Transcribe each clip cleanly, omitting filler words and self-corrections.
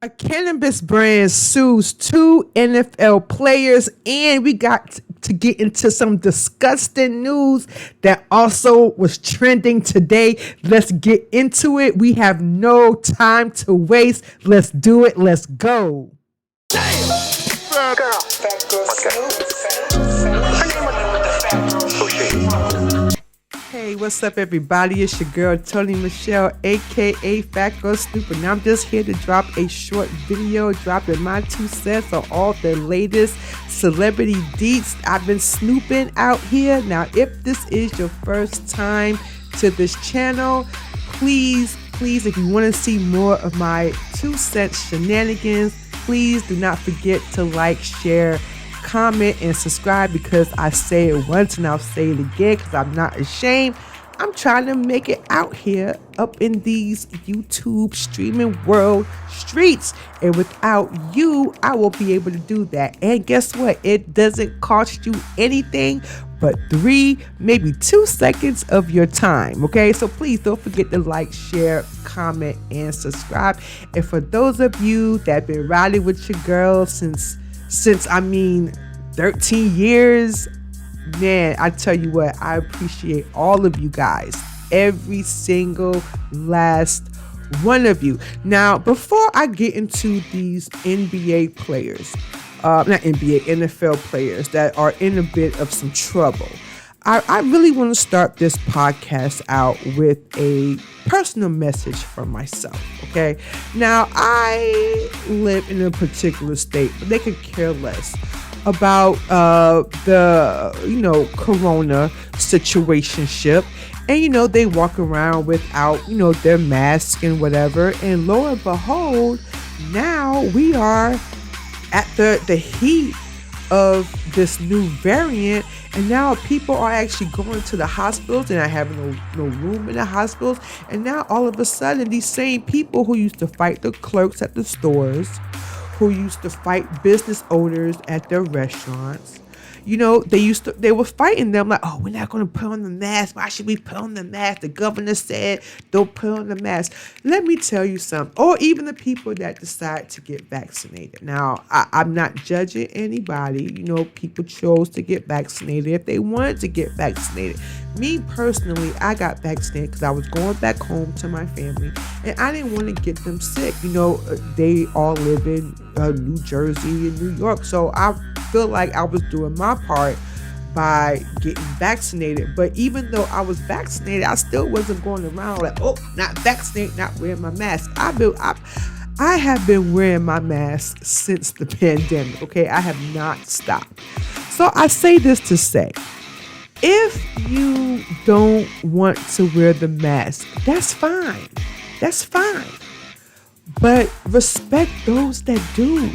A cannabis brand sues two NFL players, and we got to get into some disgusting news that also was trending today. Let's get into it. We have no time to waste. Let's do it. Let's go. Hey, what's up, everybody? It's your girl, Tony Michelle, aka Phatgyrlsnoop, and I'm just here to drop a short video dropping my 2 cents on all the latest celebrity deets I've been snooping out here. Now, if this is your first time to this channel, please, if you want to see more of my 2 cents shenanigans, please do not forget to like, share, comment, and subscribe, because I say it once and I'll say it again because I'm not ashamed. I'm trying to make it out here up in these YouTube streaming world streets, and without you, I won't be able to do that. And guess what? It doesn't cost you anything but 3, maybe 2 seconds of your time. Okay, so please don't forget to like, share, comment, and subscribe. And for those of you that have been riding with your girl since 13 years, man, I tell you what, I appreciate all of you guys, every single last one of you. Now, before I get into these NBA players, NFL players that are in a bit of some trouble, I really want to start this podcast out with a personal message from myself, okay? Now, I live in a particular state, but they could care less about the corona situationship, and they walk around without their mask and whatever, and lo and behold, now we are at the heat of this new variant, and now people are actually going to the hospitals and not having no room in the hospitals. And now all of a sudden, these same people who used to fight the clerks at the stores, who used to fight business owners at their restaurants, they were fighting them like, oh, we're not going to put on the mask. Why should we put on the mask? The governor said don't put on the mask. Let me tell you something. Or even the people that decide to get vaccinated. Now, I'm not judging anybody. People chose to get vaccinated if they wanted to get vaccinated. Me personally, I got vaccinated because I was going back home to my family, and I didn't want to get them sick. They all live in New Jersey and New York, so I feel like I was doing my part by getting vaccinated. But even though I was vaccinated, I still wasn't going around like, oh, not vaccinated, not wearing my mask. I have been wearing my mask since the pandemic, okay? I have not stopped. So I say this to say, if you don't want to wear the mask, that's fine. That's fine. But respect those that do.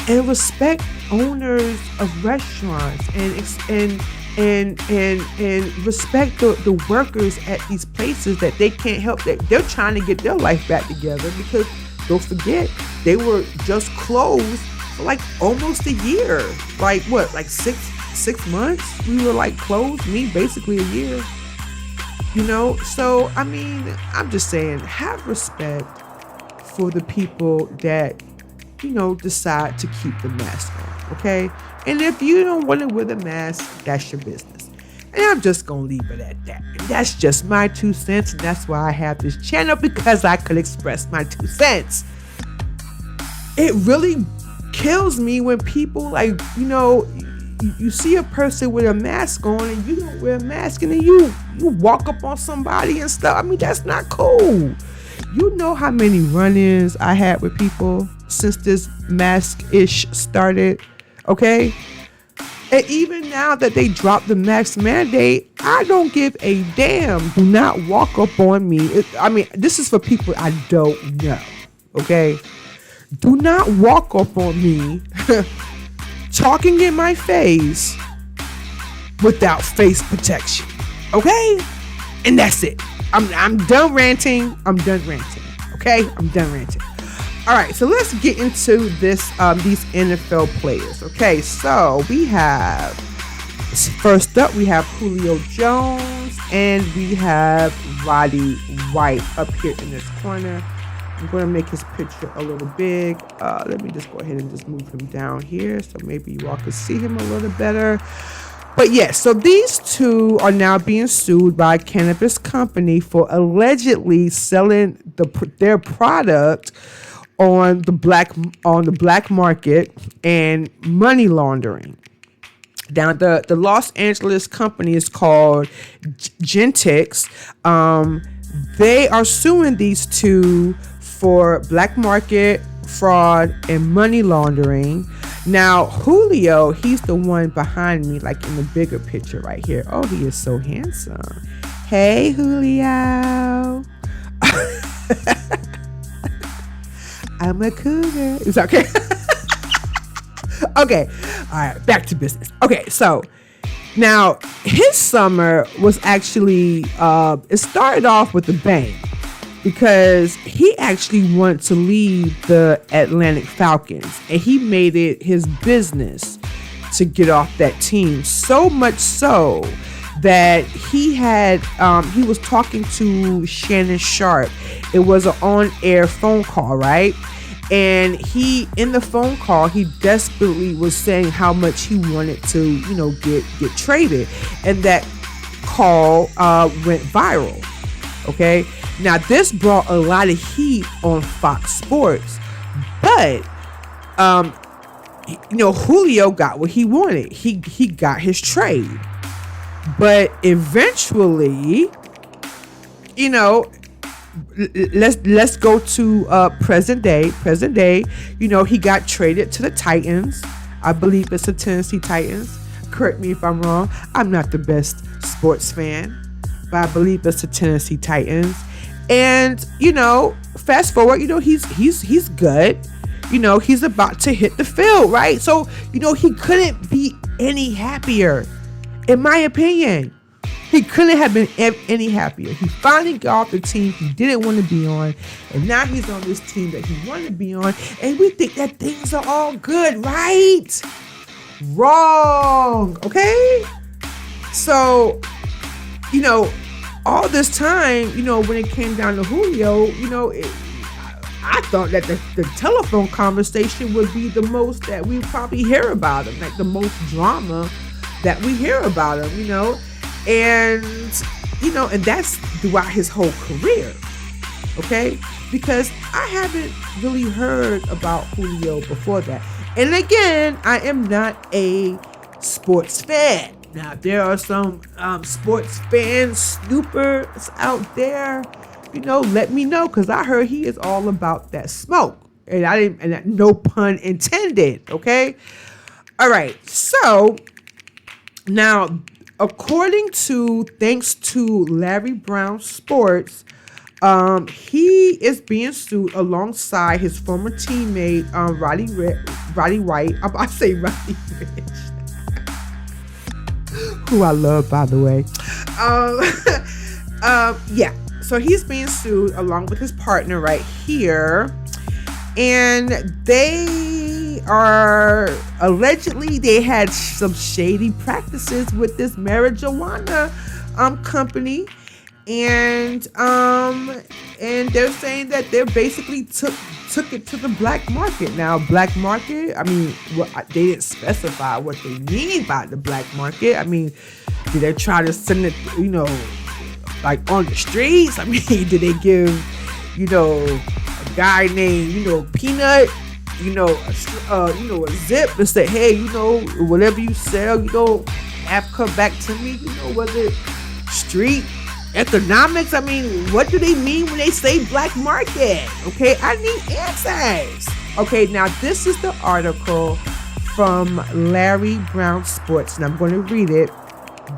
And respect owners of restaurants, and respect the workers at these places that they can't help, that they're trying to get their life back together, because don't forget, they were just closed for like almost a year. Like what, like six months we were like closed, basically a year. So I mean, I'm just saying, have respect for the people that decide to keep the mask on, okay? And if you don't want to wear the mask, that's your business. And I'm just going to leave it at that. And that's just my 2 cents, and that's why I have this channel, because I could express my 2 cents. It really kills me when people, you see a person with a mask on and you don't wear a mask, and then you walk up on somebody and stuff. I mean, that's not cool. You know how many run-ins I had with people since this mask-ish started, okay? And even now that they dropped the mask mandate, I don't give a damn. Do not walk up on me. This is for people I don't know, okay? Do not walk up on me talking in my face without face protection, okay? And that's it. I'm done ranting. Okay, I'm done ranting. All right, so let's get into this. These NFL players. Okay, so we have, first up, we have Julio Jones, and we have Roddy White up here in this corner. I'm going to make his picture a little big. Let me just go ahead and just move him down here so maybe you all can see him a little better. But yes, so these two are now being sued by a cannabis company for allegedly selling their product on the black market and money laundering. Now, the Los Angeles company is called Genetix. They are suing these two for black market fraud and money laundering. Now, Julio, he's the one behind me, like in the bigger picture right here. Oh, he is so handsome. Hey, Julio. I'm a cougar. It's okay. Okay. All right. Back to business. Okay. So now his summer was actually, it started off with a bang because he actually wanted to leave the Atlanta Falcons and he made it his business to get off that team. So much so that he was talking to Shannon Sharp. It was an on-air phone call, right? And in the phone call, he desperately was saying how much he wanted to, get traded. And that call went viral. Okay. Now this brought a lot of heat on Fox Sports, but Julio got what he wanted. He got his trade, but eventually, let's go to present day. He got traded to the Titans. I believe it's the Tennessee Titans. Correct me if I'm wrong. I'm not the best sports fan, but I believe it's the Tennessee Titans. And fast forward, he's good. He's about to hit the field, right? So he couldn't be any happier, in my opinion. He couldn't have been any happier. He finally got off the team he didn't want to be on, and now he's on this team that he wanted to be on, and we think that things are all good, right? Wrong, okay? So, all this time, when it came down to Julio, I thought that the telephone conversation would be the most that we probably hear about him, like the most drama that we hear about him, and that's throughout his whole career, okay? Because I haven't really heard about Julio before that. And again, I am not a sports fan. Now, there are some sports fan snoopers out there, let me know, because I heard he is all about that smoke. And no pun intended, okay? All right, so now, thanks to Larry Brown Sports, he is being sued alongside his former teammate, Roddy White. I'm about to say Roddy Rich. Who I love, by the way. Yeah. So he's being sued along with his partner right here. And they are allegedly, they had some shady practices with this marijuana company. And they're saying that they basically took it to the black market. Now, black market, they didn't specify what they mean by the black market. Did they try to send it, like on the streets? Did they give, a guy named, Peanut, a zip and say, hey, whatever you sell, have come back to me, was it street economics? What do they mean when they say black market? Okay, I need answers. Okay, now this is the article from Larry Brown Sports, and I'm going to read it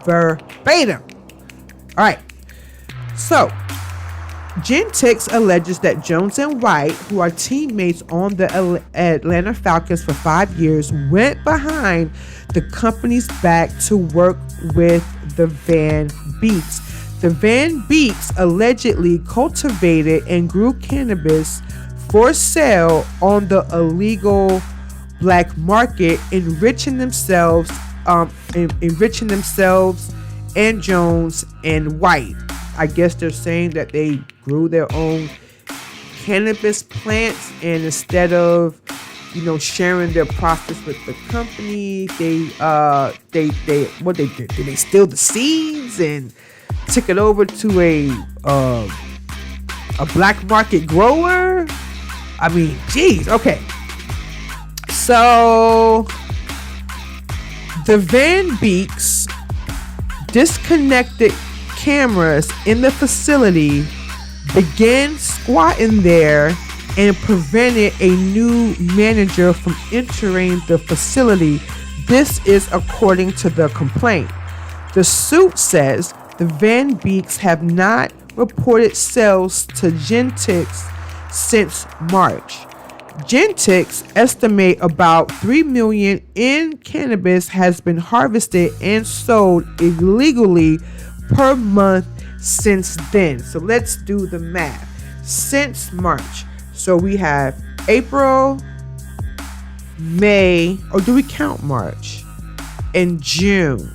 verbatim. All right, so Genetix alleges that Jones and White, who are teammates on the Atlanta Falcons for 5 years, went behind the company's back to work with the Van Beeks. The Van Beeks allegedly cultivated and grew cannabis for sale on the illegal black market, enriching themselves and Jones and White. I guess they're saying that they grew their own cannabis plants, and instead of, sharing their profits with the company, they what they did? Did they steal the seeds and took it over to a black market grower? I mean, geez. Okay. So the Van Beeks disconnected cameras in the facility, began squatting there, and prevented a new manager from entering the facility. This is according to the complaint. The suit says the Van Beeks have not reported sales to Genetix since March. Genetix estimate about 3 million in cannabis has been harvested and sold illegally per month since then. So let's do the math. Since March. So we have April, May, or do we count March? And June.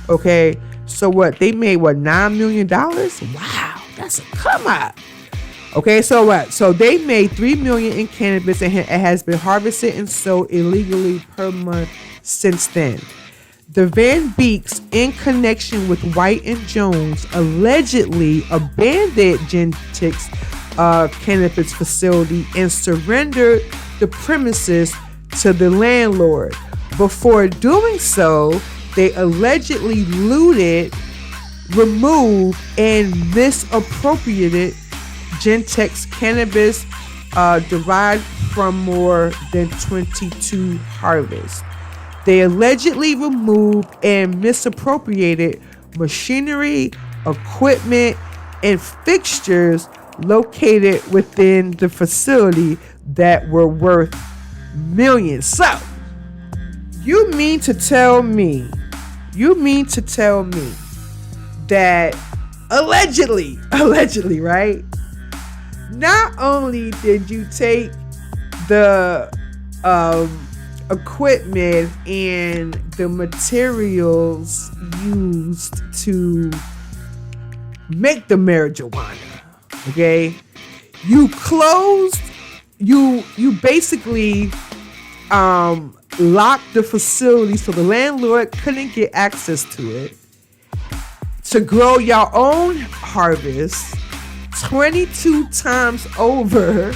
Okay. So what? They made $9 million? Wow. That's a come up. Okay, so what? So they made $3 million in cannabis and it has been harvested and sold illegally per month since then. The Van Beeks, in connection with White and Jones, allegedly abandoned Genetix cannabis facility and surrendered the premises to the landlord. Before doing so, they allegedly looted, removed, and misappropriated Genetix cannabis derived from more than 22 harvests. They allegedly removed and misappropriated machinery, equipment, and fixtures located within the facility that were worth millions. So, you mean to tell me that allegedly, right? Not only did you take the equipment and the materials used to make the marijuana, okay? You basically locked the facility so the landlord couldn't get access to it, to grow your own harvest 22 times over,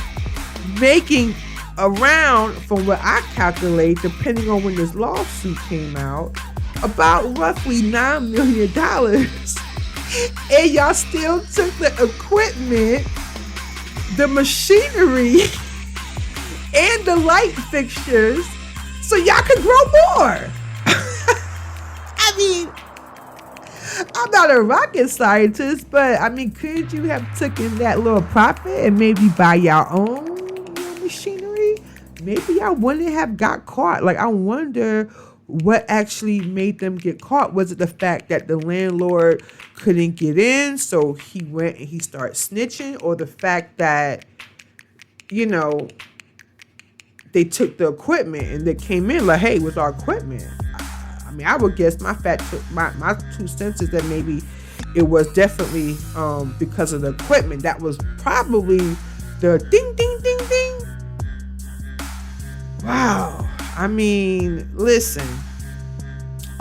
making around, from what I calculate, depending on when this lawsuit came out, about roughly $9 million. And y'all still took the equipment, the machinery, and the light fixtures so y'all could grow more. I mean, I'm not a rocket scientist, but I mean, could you have taken that little profit and maybe buy your own machinery? Maybe y'all wouldn't have got caught. Like, I wonder what actually made them get caught. Was it the fact that the landlord couldn't get in, so he went and he started snitching, or the fact that, they took the equipment and they came in like, hey, what's our equipment? I mean, I would guess my 2 cents is that maybe it was definitely because of the equipment. That was probably the ding, ding, ding, ding. Wow. I mean, listen.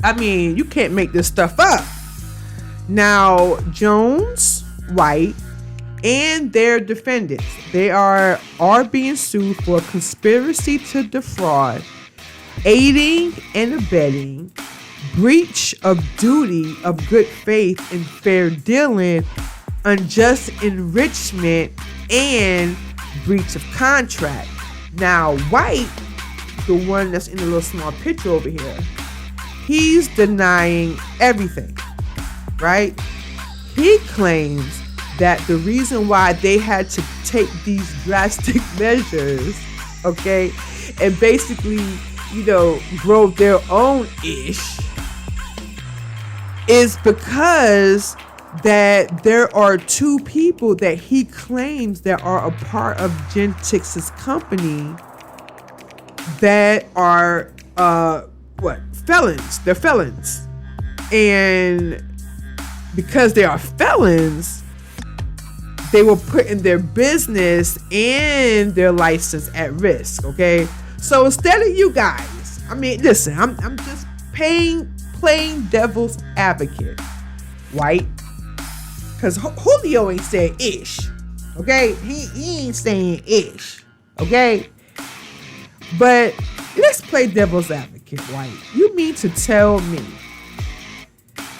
I mean, you can't make this stuff up. Now, Jones, White, and their defendants, they are being sued for conspiracy to defraud, aiding and abetting, breach of duty of good faith and fair dealing, unjust enrichment, and breach of contract. Now, White, the one that's in the little small picture over here, he's denying everything, right? He claims that the reason why they had to take these drastic measures, okay, and basically, grow their own ish, is because that there are 2 people that he claims that are a part of Genetix's company that are felons. They're felons. And because they are felons, they were putting their business and their license at risk. Okay, so instead of you guys, I mean, listen, I'm just playing devil's advocate, right? Because Julio ain't saying ish. Okay, he ain't saying ish. Okay, but let's play devil's advocate, right? You mean to tell me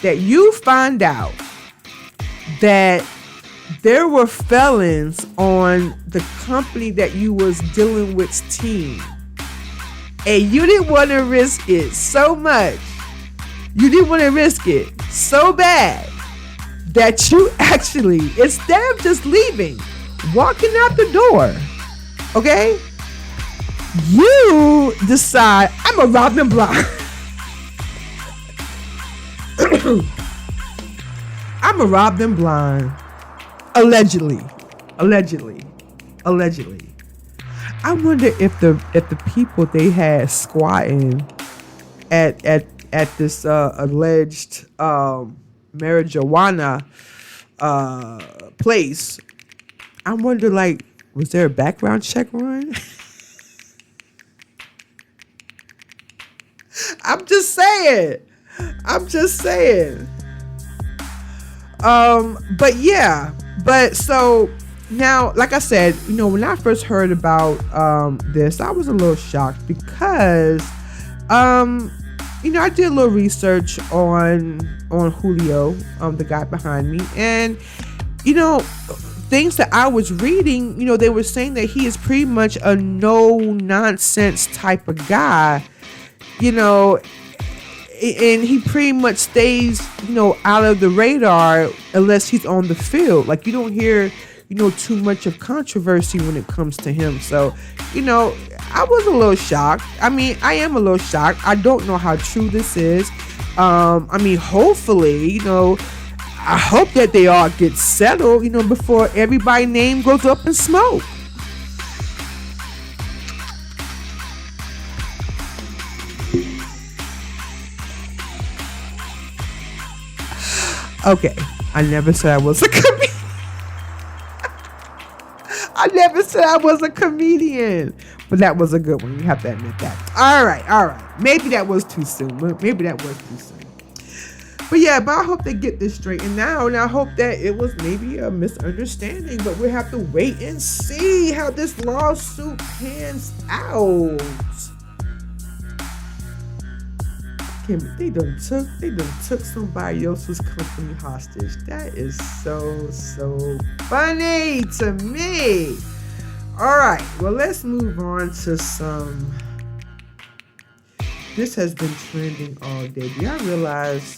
that you find out that there were felons on the company that you was dealing with's team, and you didn't want to risk it so much, you didn't want to risk it so bad that you actually, instead of just leaving, walking out the door, okay, you decide, I'm gonna rob them blind. I'm gonna rob them blind. Allegedly. I wonder if the people they had squatting at this alleged marijuana place, I wonder, like, was there a background check run? I'm just saying. But so now, like I said, when I first heard about this, I was a little shocked because I did a little research on Julio, the guy behind me, and things that I was reading, they were saying that he is pretty much a no nonsense type of guy, and he pretty much stays, out of the radar unless he's on the field. Like, you don't hear, too much of controversy when it comes to him. So, I was a little shocked. I mean, I am a little shocked. I don't know how true this is. Hopefully, I hope that they all get settled, before everybody's name goes up in smoke. Okay, I never said I was a comedian. But that was a good one. You have to admit that. All right. Maybe that was too soon. But yeah, but I hope they get this straightened out. And I hope that it was maybe a misunderstanding. But we'll have to wait and see how this lawsuit pans out. They done took somebody else's company hostage. That is so funny to me. All right, well, let's move on to some. This has been trending all day. Do y'all realize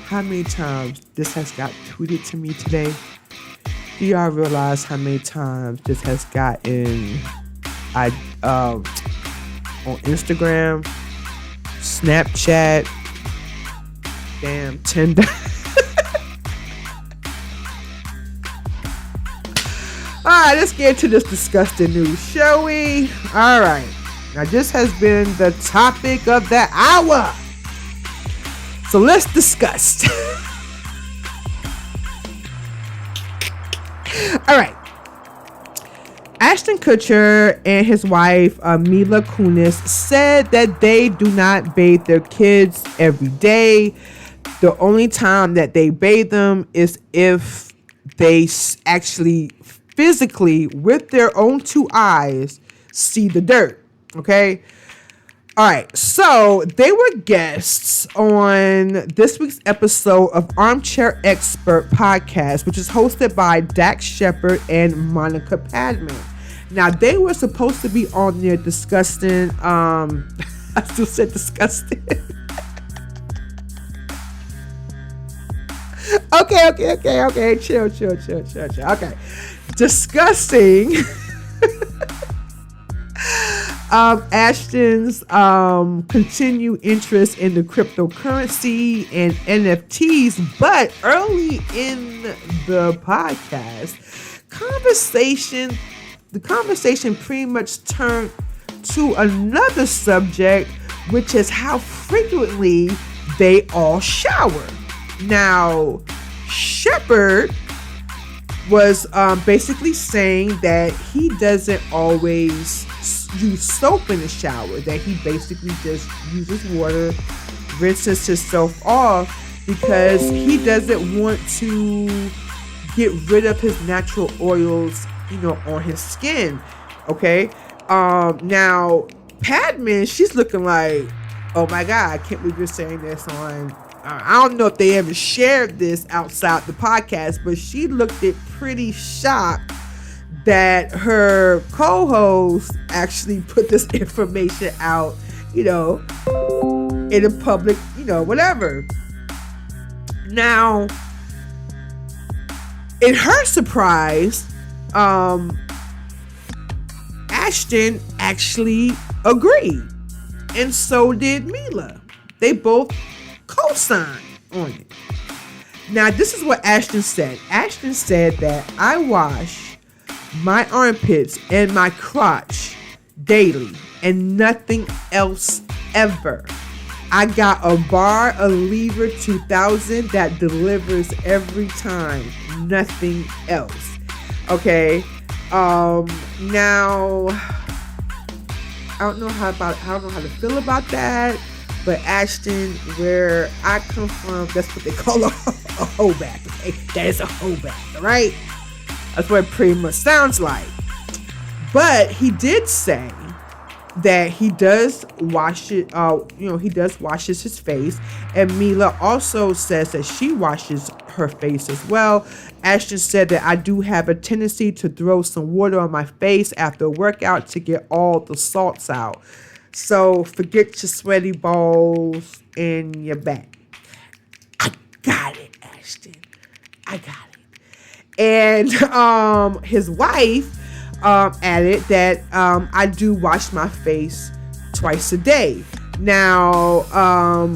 how many times this has got tweeted to me today? Do y'all realize how many times this has gotten on Instagram, Snapchat, damn Tinder? All right, let's get into this disgusting news, shall we? All right, now this has been the topic of the hour, so let's discuss. All right. Ashton Kutcher and his wife, Mila Kunis, said that they do not bathe their kids every day. The only time that they bathe them is if they actually physically, with their own two eyes, see the dirt. Okay? All right. So they were guests on this week's episode of Armchair Expert Podcast, which is hosted by Dax Shepard and Monica Padman. Now, they were supposed to be on there discussing, I still said disgusting. Okay. Chill. Okay. Discussing Ashton's continued interest in the cryptocurrency and NFTs, but early in the podcast, the conversation pretty much turned to another subject, which is how frequently they all shower. Now, Shepherd was basically saying that he doesn't always use soap in the shower, that he basically just uses water, rinses himself off, because he doesn't want to get rid of his natural oils, on his skin. Okay. Now Padman, she's looking like, oh my God, I can't believe you're saying this on, I don't know if they ever shared this outside the podcast, but she looked it pretty shocked that her co-host actually put this information out, in the public, whatever. Now, in her surprise, Ashton actually agreed. And so did Mila. They both co-signed on it. Now, this is what Ashton said. Ashton said that I wash my armpits and my crotch daily and nothing else ever. I got a bar, a lever 2000 that delivers every time. Nothing else. Okay. Now, I don't know how to feel about that. But Ashton, where I come from, that's what they call a hoeback. Okay? That is a hoeback, all right? That's what it pretty much sounds like. But he did say that he does wash it, he does washes his face. And Mila also says that she washes her face as well. Ashton said that I do have a tendency to throw some water on my face after a workout to get all the salts out. So forget your sweaty balls and your back. I got it, Ashton. I got it. And his wife added that I do wash my face twice a day. Now,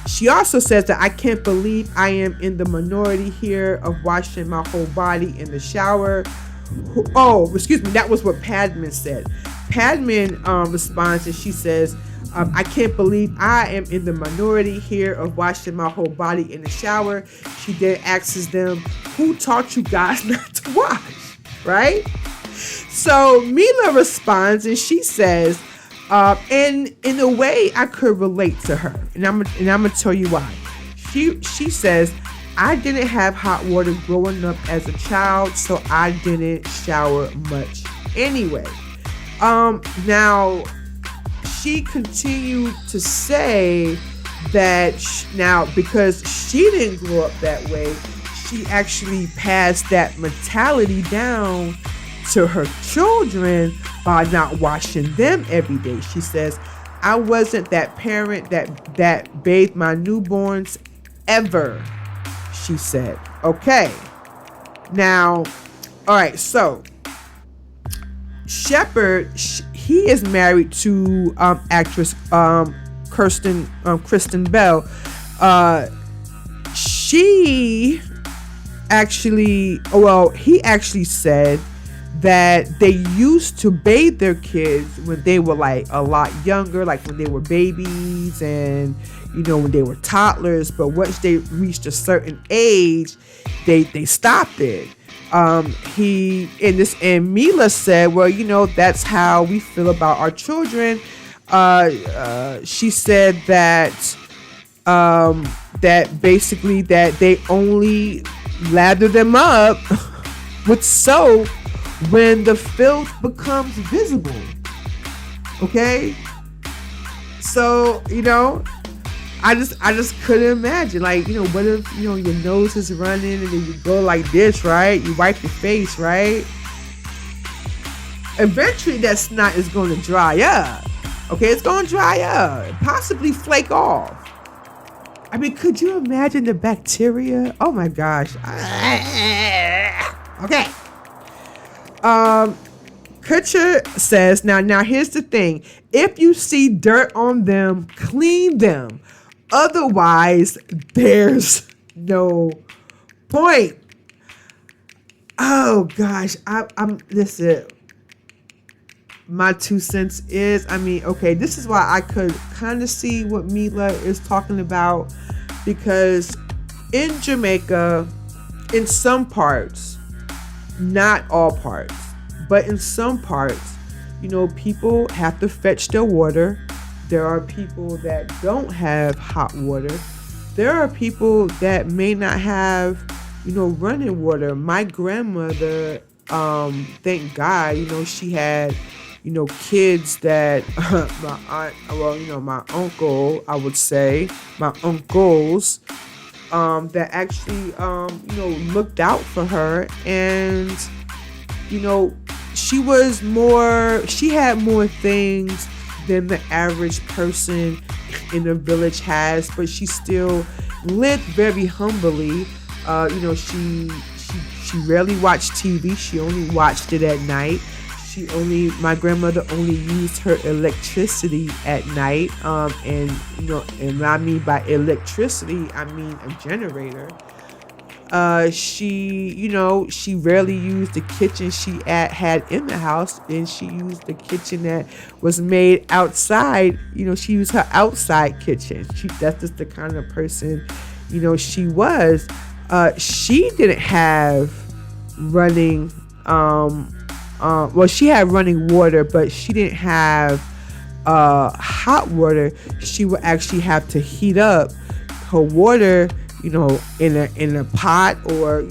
she also says that I can't believe I am in the minority here of washing my whole body in the shower. Oh, excuse me. That was what Padman said. Padman responds and she says, I can't believe I am in the minority here of washing my whole body in the shower. She then asks them, who taught you guys not to wash? Right? So Mila responds and she says, and in a way I could relate to her. And I'm gonna tell you why. She says, I didn't have hot water growing up as a child, so I didn't shower much anyway. Now, she continued to say that now, because she didn't grow up that way, she actually passed that mentality down to her children by not washing them every day. She says, I wasn't that parent that bathed my newborns ever, she said. Okay. Now, all right, so Shepherd, he is married to actress Kristen Bell. He actually said that they used to bathe their kids when they were like a lot younger, like when they were babies and when they were toddlers. But once they reached a certain age, they stopped it. And Mila said, well, that's how we feel about our children. She said that basically that they only lather them up with soap when the filth becomes visible. Okay? So, I just couldn't imagine, like, what if, your nose is running and then you go like this, right? You wipe your face, right? Eventually that snot is going to dry up. Okay, it's going to dry up, possibly flake off. I mean, could you imagine the bacteria? Oh my gosh. Okay. Kutcher says, now here's the thing. If you see dirt on them, clean them. Otherwise, there's no point. Oh gosh, listen. My 2 cents is, okay, this is why I could kind of see what Mila is talking about, because in Jamaica, in some parts, not all parts, but in some parts, people have to fetch their water. There are people that don't have hot water. There are people that may not have, running water. My grandmother, thank God, she had, kids that my aunt, my uncle, I would say, my uncles, that actually, looked out for her. And, she had more things than the average person in the village has, but she still lived very humbly. She rarely watched TV. She only watched it at night. My grandmother only used her electricity at night. And what I mean by electricity, I mean a generator. She rarely used the kitchen she had in the house, and she used the kitchen that was made outside. She used her outside kitchen. That's just the kind of person, she was. She didn't have running, she had running water, but she didn't have hot water. She would actually have to heat up her water, in a pot, or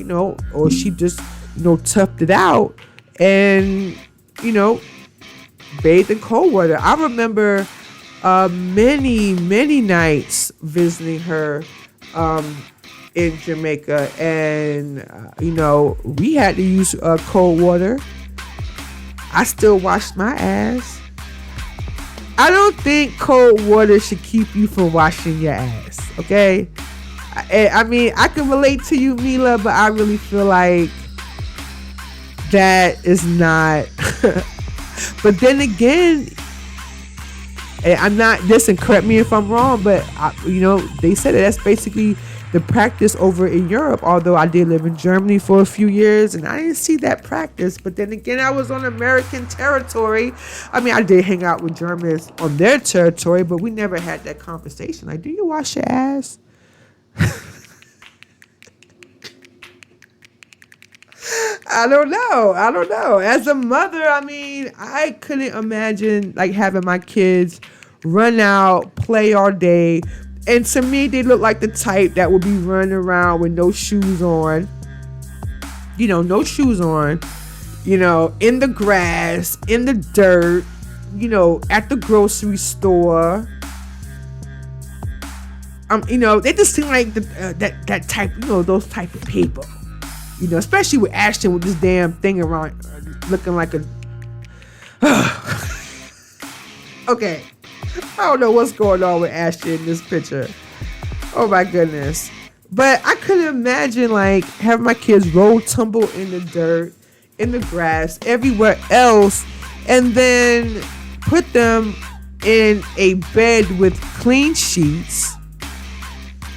she just, toughed it out and, bathed in cold water. I remember many nights visiting her in Jamaica, and we had to use cold water. I still washed my ass. I don't think cold water should keep you from washing your ass, okay? I mean, I can relate to you, Mila, but I really feel like that is not. But then again, I'm not, listen, correct me if I'm wrong, but they said that's basically the practice over in Europe, although I did live in Germany for a few years and I didn't see that practice. But then again, I was on American territory. I mean, I did hang out with Germans on their territory, but we never had that conversation. Like, do you wash your ass? I don't know. As a mother, I mean, I couldn't imagine like having my kids run out, play all day. And to me, they look like the type that would be running around with no shoes on. No shoes on. In the grass, in the dirt, at the grocery store. They just seem like that type, those type of people. Especially with Ashton with this damn thing around, looking like a. Okay. I don't know what's going on with Ashton in this picture. Oh my goodness. But I couldn't imagine like having my kids roll, tumble in the dirt, in the grass, everywhere else, and then put them in a bed with clean sheets,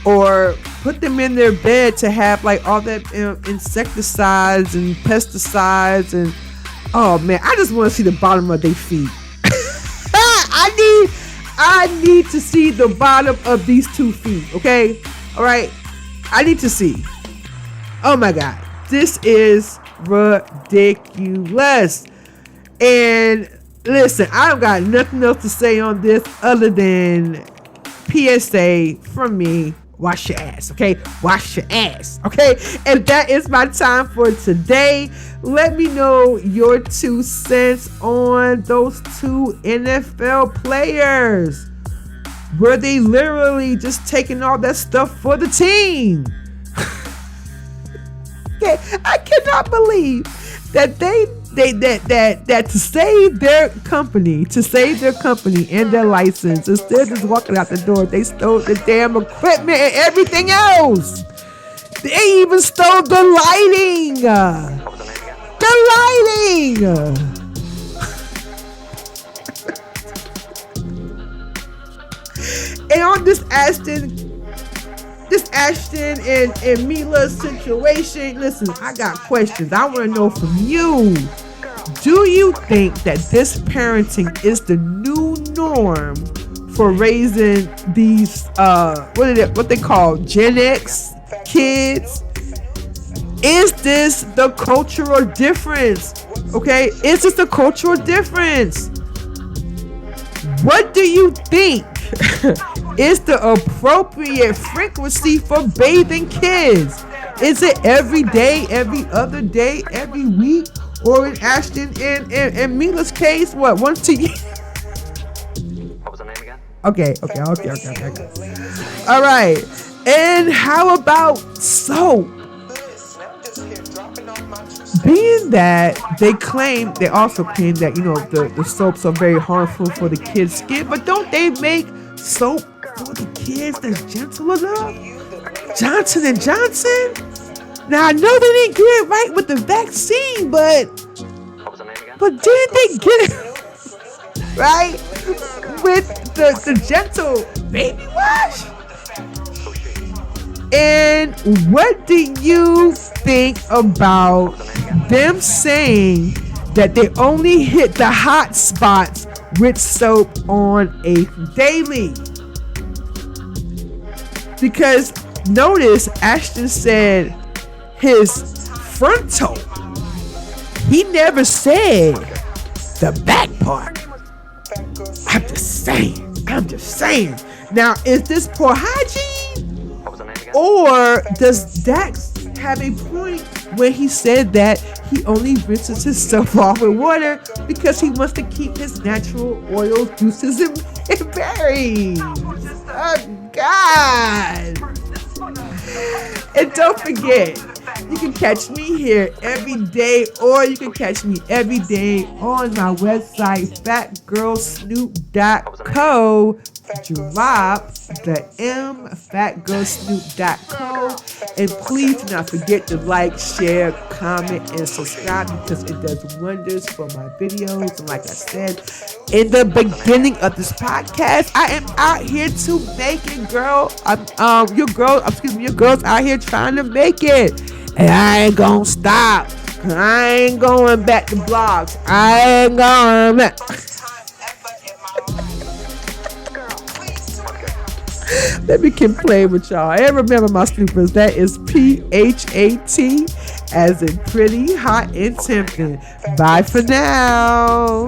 or put them in their bed to have like all that insecticides and pesticides, and oh man, I just want to see the bottom of their feet. I need to see the bottom of these 2 feet, okay? All right? I need to see. Oh my God. This is ridiculous. And listen, I don't got nothing else to say on this other than PSA from me. Wash your ass, okay? Wash your ass, okay? And that is my time for today. Let me know your 2 cents on those 2 NFL players. Were they literally just taking all that stuff for the team? Okay, I cannot believe that that to save their company and their license, instead of just walking out the door, they stole the damn equipment and everything else. They even stole the lighting. And on this Ashton and Mila situation, listen, I got questions. I want to know from you. Do you think that this parenting is the new norm for raising these what they call Genetix kids? Is this the cultural difference? Okay, is this the cultural difference? What do you think is the appropriate frequency for bathing kids? Is it every day, every other day, every week? Or in Ashton and Mila's case, what, once a year? What was the name again? Okay. All right. And how about soap? Being that they also claim that, the soaps are very harmful for the kids' skin, but don't they make soap for the kids that's gentle enough? Johnson & Johnson? Now, I know they didn't get it right with the vaccine, but didn't they get it right with the gentle baby wash? And what do you think about them saying that they only hit the hot spots with soap on a daily? Because notice Ashton said his frontal. He never said the back part. I'm just saying. Now, is this poor hygiene? Or does Dax have a point when he said that he only rinses himself off with water because he wants to keep his natural oil juices and berries? Oh, God. And don't forget, you can catch me here every day, or you can catch me every day on my website, Phatgyrlsnoop.co. Drop the M, Phatgyrlsnoop.co. And please do not forget to like, share, comment, and subscribe, because it does wonders for my videos. And like I said in the beginning of this podcast, I am out here to make it, girl. Your girl's out here trying to make it. And I ain't gonna stop. I ain't going back to blogs. I ain't going back. Let me keep playing with y'all. And remember, my snoopers, that is PHAT as in pretty, hot, and tempting. Bye for now.